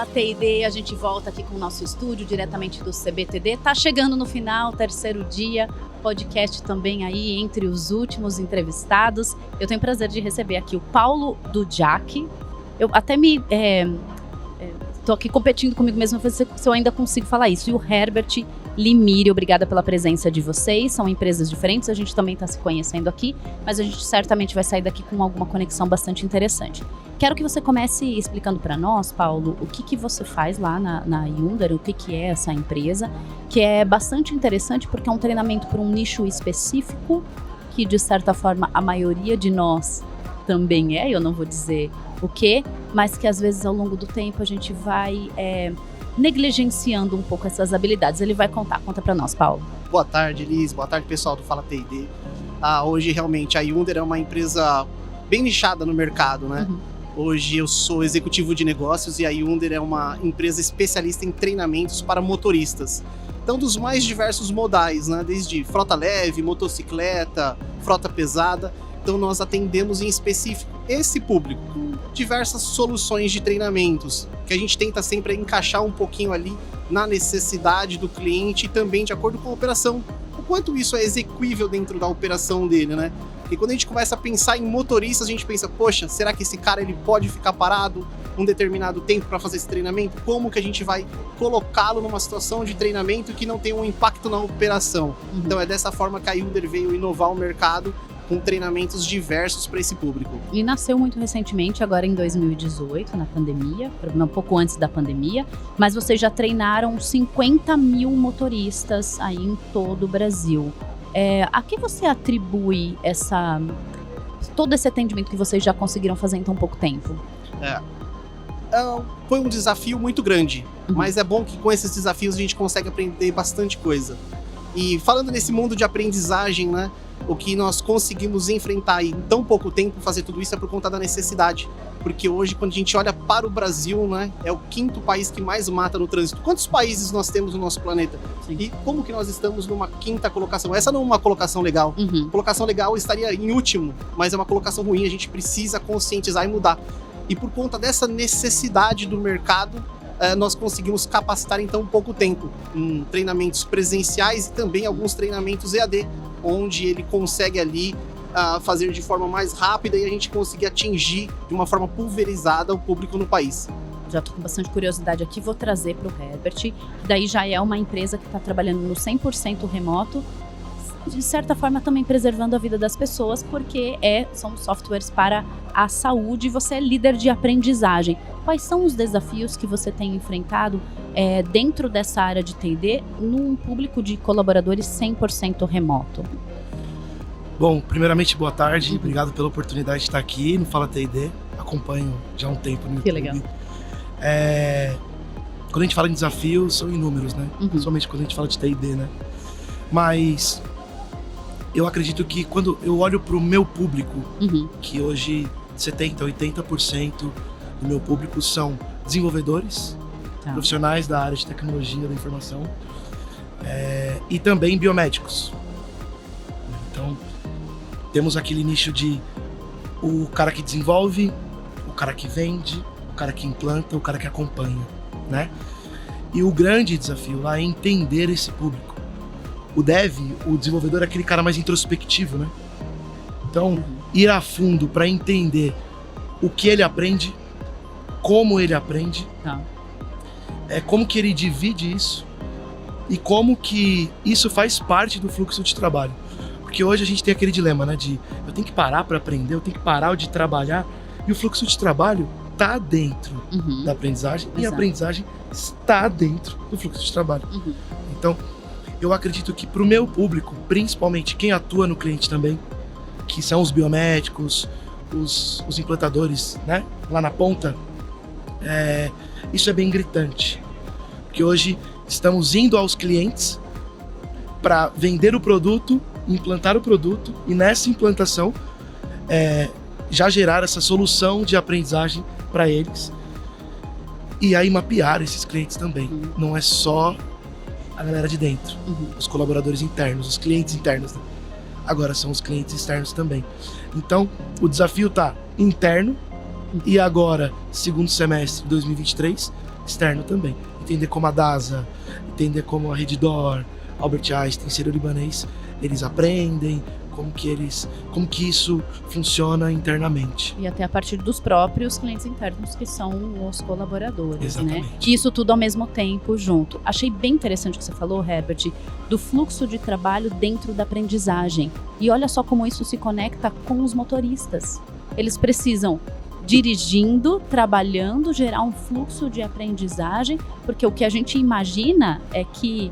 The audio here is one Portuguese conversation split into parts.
Fala TD, a gente volta aqui com o nosso estúdio diretamente do CBTD. Tá chegando no final, terceiro dia, podcast também aí entre os últimos entrevistados. Eu tenho o prazer de receber aqui o Paulo Dujac. Eu até tô aqui competindo comigo mesmo pra ver se eu ainda consigo falar isso. E o Herbert Limiri, obrigada pela presença de vocês. São empresas diferentes, a gente também está se conhecendo aqui, mas a gente certamente vai sair daqui com alguma conexão bastante interessante. Quero que você comece explicando para nós, Paulo, o que você faz lá na Hyundai, o que é essa empresa, que é bastante interessante porque é um treinamento para um nicho específico, que de certa forma a maioria de nós também eu não vou dizer o quê, mas que às vezes ao longo do tempo a gente vai negligenciando um pouco essas habilidades. Ele vai conta para nós, Paulo. Boa tarde, Liz, boa tarde pessoal do Fala TD. Hoje realmente a Hyundai é uma empresa bem nichada no mercado, né? Hoje eu sou executivo de negócios e a Hyundai é uma empresa especialista em treinamentos para motoristas. Então, dos mais diversos modais, né? Desde frota leve, motocicleta, frota pesada. Então, nós atendemos em específico esse público com diversas soluções de treinamentos, que a gente tenta sempre encaixar um pouquinho ali na necessidade do cliente e também de acordo com a operação. O quanto isso é execuível dentro da operação dele, né? Porque quando a gente começa a pensar em motoristas, a gente pensa, poxa, será que esse cara ele pode ficar parado um determinado tempo para fazer esse treinamento? Como que a gente vai colocá-lo numa situação de treinamento que não tem um impacto na operação? Então é dessa forma que a Hyundai veio inovar o mercado com treinamentos diversos para esse público. E nasceu muito recentemente, agora em 2018, na pandemia, um pouco antes da pandemia, mas vocês já treinaram 50 mil motoristas aí em todo o Brasil. A que você atribui todo esse atendimento que vocês já conseguiram fazer em tão pouco tempo? Foi um desafio muito grande, mas é bom que com esses desafios a gente consegue aprender bastante coisa. E falando nesse mundo de aprendizagem, né, o que nós conseguimos enfrentar em tão pouco tempo, fazer tudo isso é por conta da necessidade. Porque hoje, quando a gente olha para o Brasil, né, é o 5º país que mais mata no trânsito. Quantos países nós temos no nosso planeta? Sim. E como que nós estamos numa 5ª colocação? Essa não é uma colocação legal. Colocação legal estaria em último, mas é uma colocação ruim. A gente precisa conscientizar e mudar. E por conta dessa necessidade do mercado, nós conseguimos capacitar em tão pouco tempo em treinamentos presenciais e também alguns treinamentos EAD, onde ele consegue ali fazer de forma mais rápida e a gente conseguir atingir de uma forma pulverizada o público no país. Já estou com bastante curiosidade aqui, vou trazer para o Herbert. Daí já é uma empresa que está trabalhando no 100% remoto, de certa forma também preservando a vida das pessoas, porque são softwares para a saúde e você é líder de aprendizagem. Quais são os desafios que você tem enfrentado dentro dessa área de T&D num público de colaboradores 100% remoto? Bom, primeiramente, boa tarde. Obrigado pela oportunidade de estar aqui no Fala T&D. Acompanho já há um tempo no YouTube. Que legal. Quando a gente fala em desafios, são inúmeros, né? Principalmente quando a gente fala de T&D, né? Mas eu acredito que quando eu olho para o meu público, que hoje 70%, 80% do meu público são desenvolvedores, profissionais da área de tecnologia da informação e também biomédicos. Então, temos aquele nicho de o cara que desenvolve, o cara que vende, o cara que implanta, o cara que acompanha, né? E o grande desafio lá é entender esse público. O dev, o desenvolvedor, é aquele cara mais introspectivo, né? Então, ir a fundo para entender o que ele aprende, como ele aprende, como que ele divide isso e como que isso faz parte do fluxo de trabalho. Porque hoje a gente tem aquele dilema, né? De eu tenho que parar para aprender, eu tenho que parar de trabalhar, e o fluxo de trabalho está dentro da aprendizagem. E a aprendizagem está dentro do fluxo de trabalho. Então, eu acredito que para o meu público, principalmente quem atua no cliente também, que são os biomédicos, os implantadores, né, lá na ponta, isso é bem gritante. Porque hoje estamos indo aos clientes para vender o produto, implantar o produto e nessa implantação já gerar essa solução de aprendizagem para eles e aí mapear esses clientes também. Não é só a galera de dentro, os colaboradores internos, os clientes internos, né? Agora são os clientes externos também. Então, o desafio tá interno e agora, segundo semestre de 2023, externo também. Entender como a DASA, entender como a Redditor, Albert Einstein, Sírio-Libanês, eles aprendem, como que isso funciona internamente. E até a partir dos próprios clientes internos, que são os colaboradores, Exatamente. né? E isso tudo ao mesmo tempo junto. Achei bem interessante o que você falou, Herbert, do fluxo de trabalho dentro da aprendizagem. E olha só como isso se conecta com os motoristas. Eles precisam, dirigindo, trabalhando, gerar um fluxo de aprendizagem, porque o que a gente imagina é que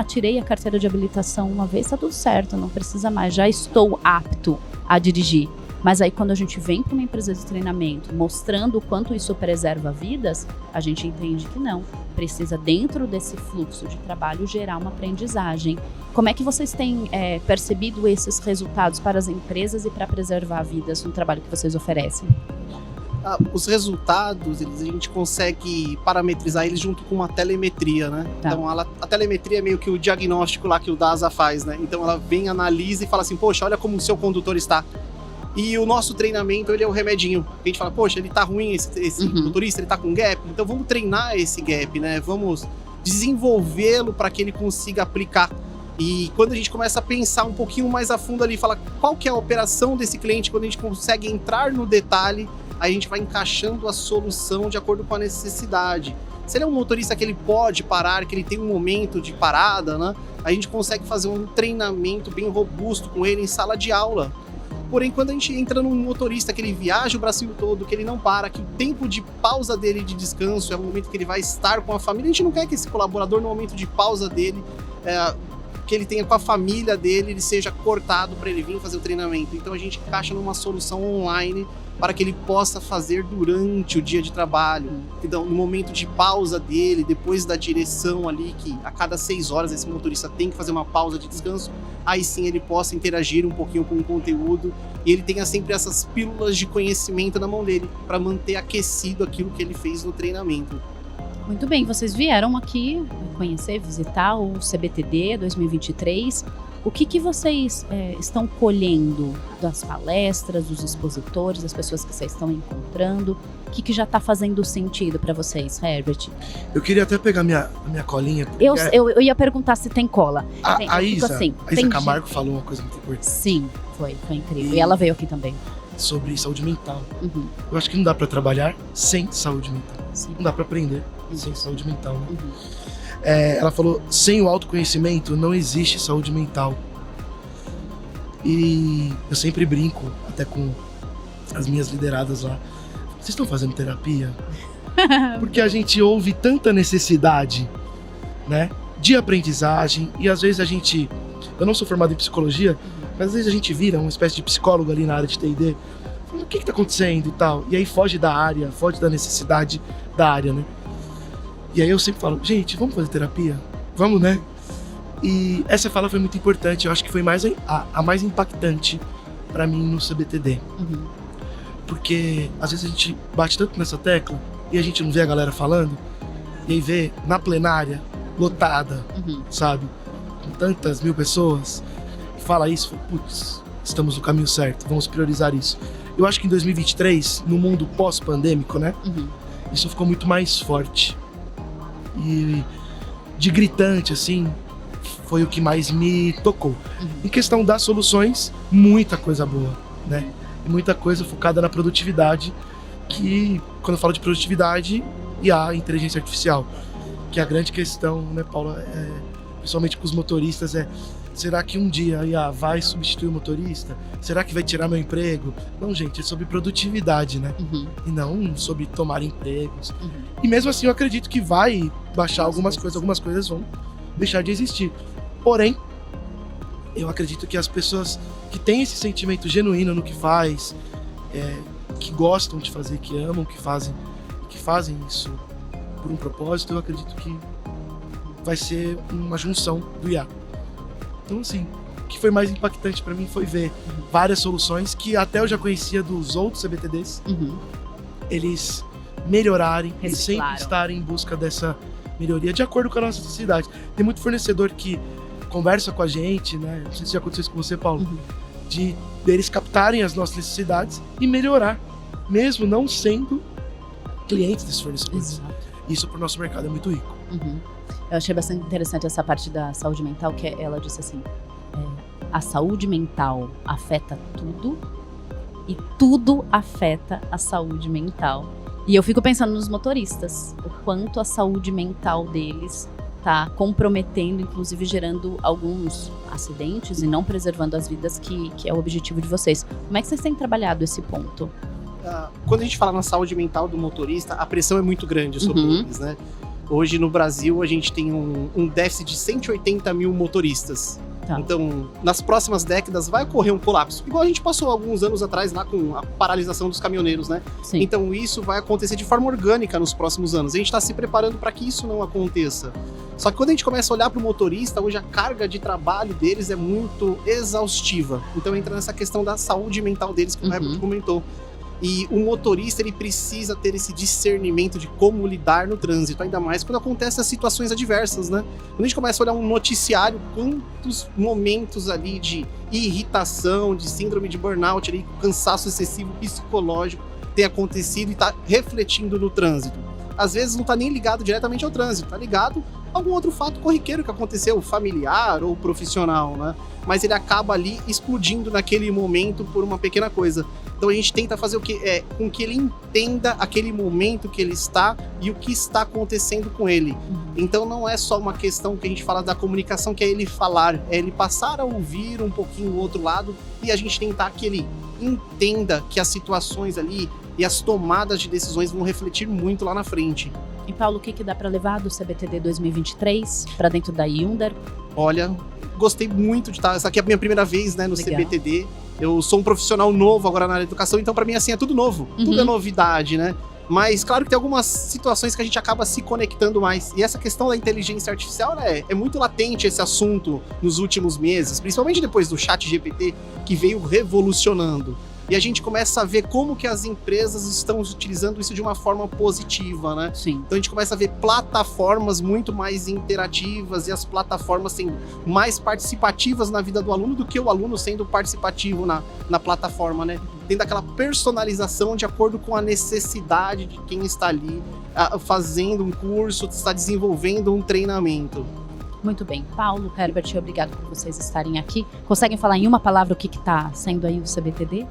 tirei a carteira de habilitação uma vez, tá tudo certo, não precisa mais, já estou apto a dirigir. Mas aí quando a gente vem para uma empresa de treinamento mostrando o quanto isso preserva vidas, a gente entende que não. Precisa, dentro desse fluxo de trabalho, gerar uma aprendizagem. Como é que vocês têm percebido esses resultados para as empresas e para preservar vidas no trabalho que vocês oferecem? Os resultados, a gente consegue parametrizar eles junto com uma telemetria, né? Tá. Então, a telemetria é meio que o diagnóstico lá que o DASA faz, né? Então, ela vem, analisa e fala assim, poxa, olha como o seu condutor está. E o nosso treinamento, ele é o remedinho. A gente fala, poxa, ele tá ruim, esse motorista, ele tá com gap, então vamos treinar esse gap, né? Vamos desenvolvê-lo para que ele consiga aplicar. E quando a gente começa a pensar um pouquinho mais a fundo ali, fala qual que é a operação desse cliente, quando a gente consegue entrar no detalhe, aí a gente vai encaixando a solução de acordo com a necessidade. Se ele é um motorista que ele pode parar, que ele tem um momento de parada, né? A gente consegue fazer um treinamento bem robusto com ele em sala de aula. Porém, quando a gente entra num motorista que ele viaja o Brasil todo, que ele não para, que o tempo de pausa dele de descanso é o momento que ele vai estar com a família, a gente não quer que esse colaborador, no momento de pausa dele, que ele tenha com a família dele, ele seja cortado para ele vir fazer o treinamento. Então a gente encaixa numa solução online para que ele possa fazer durante o dia de trabalho. Então, no momento de pausa dele, depois da direção ali, que a cada 6 horas esse motorista tem que fazer uma pausa de descanso, aí sim ele possa interagir um pouquinho com o conteúdo e ele tenha sempre essas pílulas de conhecimento na mão dele para manter aquecido aquilo que ele fez no treinamento. Muito bem, vocês vieram aqui conhecer, visitar o CBTD 2023. O que vocês estão colhendo das palestras, dos expositores, das pessoas que vocês estão encontrando? O que já está fazendo sentido para vocês, Herbert? Eu queria até pegar minha colinha. Eu ia perguntar se tem cola. A Isa, assim, a Isa Camargo falou uma coisa muito importante. Sim, foi incrível. E ela veio aqui também. Sobre saúde mental. Eu acho que não dá para trabalhar sem saúde mental. Sim. Não dá para aprender sem saúde mental, né? Ela falou, sem o autoconhecimento não existe saúde mental. E eu sempre brinco, até com as minhas lideradas lá, vocês estão fazendo terapia? Porque a gente ouve tanta necessidade, né, de aprendizagem, e às vezes eu não sou formado em psicologia, mas às vezes a gente vira uma espécie de psicólogo ali na área de T&D, falando, o que está acontecendo e tal, e aí foge da área, foge da necessidade da área, né? E aí eu sempre falo, gente, vamos fazer terapia? Vamos, né? E essa fala foi muito importante, eu acho que foi a mais impactante para mim no CBTD. Porque às vezes a gente bate tanto nessa tecla e a gente não vê a galera falando, e aí vê na plenária, lotada, sabe? Com tantas mil pessoas, e fala isso, putz, estamos no caminho certo, vamos priorizar isso. Eu acho que em 2023, no mundo pós-pandêmico, né? Isso ficou muito mais forte. E de gritante, assim, foi o que mais me tocou. Em questão das soluções, muita coisa boa, né? Muita coisa focada na produtividade, que, quando eu falo de produtividade, e a inteligência artificial, que é a grande questão, né, Paula, principalmente com os motoristas, será que um dia a IA vai substituir o motorista? Será que vai tirar meu emprego? Não, gente, é sobre produtividade, né? E não sobre tomar empregos. E mesmo assim eu acredito que vai baixar algumas coisas vão deixar de existir. Porém, eu acredito que as pessoas que têm esse sentimento genuíno no que faz, que gostam de fazer, que amam, que fazem isso por um propósito, eu acredito que vai ser uma junção do IA. Então, assim, o que foi mais impactante para mim foi ver várias soluções que até eu já conhecia dos outros CBTDs, eles melhorarem e sempre estarem em busca dessa melhoria de acordo com a nossa necessidade. Tem muito fornecedor que conversa com a gente, né? Não sei se já aconteceu isso com você, Paulo, de eles captarem as nossas necessidades e melhorar, mesmo não sendo clientes desses fornecedores. Isso para o nosso mercado é muito rico. Eu achei bastante interessante essa parte da saúde mental, que ela disse assim, a saúde mental afeta tudo e tudo afeta a saúde mental. E eu fico pensando nos motoristas, o quanto a saúde mental deles está comprometendo, inclusive gerando alguns acidentes e não preservando as vidas, que é o objetivo de vocês. Como é que vocês têm trabalhado esse ponto? Quando a gente fala na saúde mental do motorista, a pressão é muito grande sobre eles, né? Hoje no Brasil a gente tem um déficit de 180 mil motoristas. Tá. Então, nas próximas décadas vai ocorrer um colapso. Igual a gente passou alguns anos atrás lá com a paralisação dos caminhoneiros, né? Sim. Então isso vai acontecer de forma orgânica nos próximos anos. A gente está se preparando para que isso não aconteça. Só que quando a gente começa a olhar para o motorista, hoje a carga de trabalho deles é muito exaustiva. Então entra nessa questão da saúde mental deles, que o Herbert comentou. E o motorista, ele precisa ter esse discernimento de como lidar no trânsito, ainda mais quando acontecem as situações adversas, né? Quando a gente começa a olhar um noticiário, quantos momentos ali de irritação, de síndrome de burnout, ali, cansaço excessivo psicológico tem acontecido e está refletindo no trânsito. Às vezes não está nem ligado diretamente ao trânsito, está ligado a algum outro fato corriqueiro que aconteceu, familiar ou profissional, né? Mas ele acaba ali explodindo naquele momento por uma pequena coisa. Então a gente tenta fazer o que com que ele entenda aquele momento que ele está e o que está acontecendo com ele. Então não é só uma questão que a gente fala da comunicação, que é ele falar, é ele passar a ouvir um pouquinho o outro lado e a gente tentar que ele entenda que as situações ali e as tomadas de decisões vão refletir muito lá na frente. E Paulo, o que dá para levar do CBTD 2023 para dentro da Hyundai? Olha, gostei muito de estar. Essa aqui é a minha primeira vez, né, no CBTD. Eu sou um profissional novo agora na área de educação, então para mim assim é tudo novo, tudo é novidade, né? Mas claro que tem algumas situações que a gente acaba se conectando mais. E essa questão da inteligência artificial, né, é muito latente esse assunto nos últimos meses, principalmente depois do ChatGPT, que veio revolucionando. E a gente começa a ver como que as empresas estão utilizando isso de uma forma positiva, né? Sim. Então a gente começa a ver plataformas muito mais interativas e as plataformas sendo mais participativas na vida do aluno do que o aluno sendo participativo na plataforma, né? Tendo aquela personalização de acordo com a necessidade de quem está ali fazendo um curso, está desenvolvendo um treinamento. Muito bem. Paulo, Herbert, obrigado por vocês estarem aqui. Conseguem falar em uma palavra o que está sendo aí o CBTD?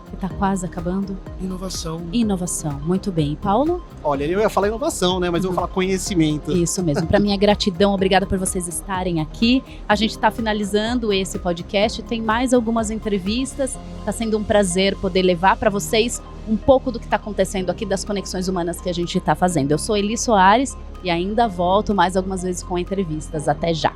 Que está quase acabando? Inovação. Inovação, muito bem. E Paulo? Olha, eu ia falar inovação, né? Mas eu vou falar conhecimento. Isso mesmo. Para mim é gratidão, obrigada por vocês estarem aqui. A gente está finalizando esse podcast, tem mais algumas entrevistas. Está sendo um prazer poder levar para vocês um pouco do que está acontecendo aqui, das conexões humanas que a gente está fazendo. Eu sou Eli Soares e ainda volto mais algumas vezes com entrevistas. Até já!